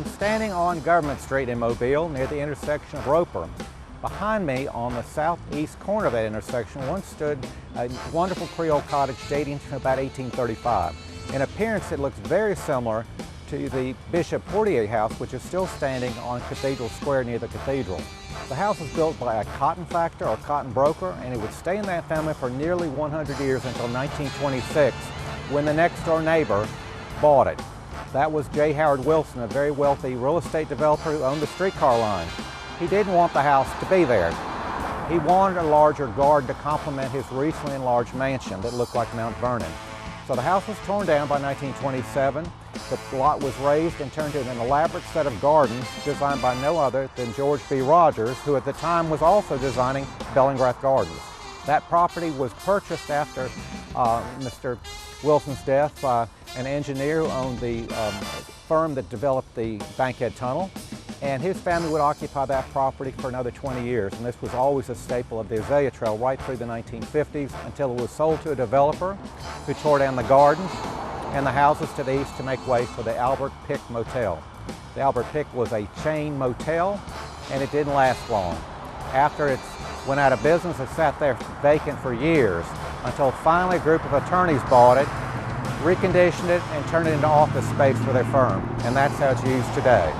I'm standing on Government Street in Mobile near the intersection of Roper. Behind me on the southeast corner of that intersection once stood a wonderful Creole cottage dating to about 1835. In appearance, it looks very similar to the Bishop Portier house, which is still standing on Cathedral Square near the cathedral. The house was built by a cotton factor or cotton broker, and it would stay in that family for nearly 100 years until 1926, when the next door neighbor bought it. That was J. Howard Wilson, a very wealthy real estate developer who owned the streetcar line. He didn't want the house to be there. He wanted a larger garden to complement his recently enlarged mansion that looked like Mount Vernon. So the house was torn down by 1927. The lot was raised and turned into an elaborate set of gardens designed by no other than George B. Rogers, who at the time was also designing Bellingrath Gardens. That property was purchased after Mr. Wilson's death by an engineer who owned the firm that developed the Bankhead Tunnel, and his family would occupy that property for another 20 years, and this was always a staple of the Azalea Trail right through the 1950s until it was sold to a developer who tore down the gardens and the houses to the east to make way for the Albert Pick Motel. The Albert Pick was a chain motel, and it didn't last long. After it went out of business, it sat there vacant for years until finally a group of attorneys bought it, reconditioned it, and turned it into office space for their firm. And that's how it's used today.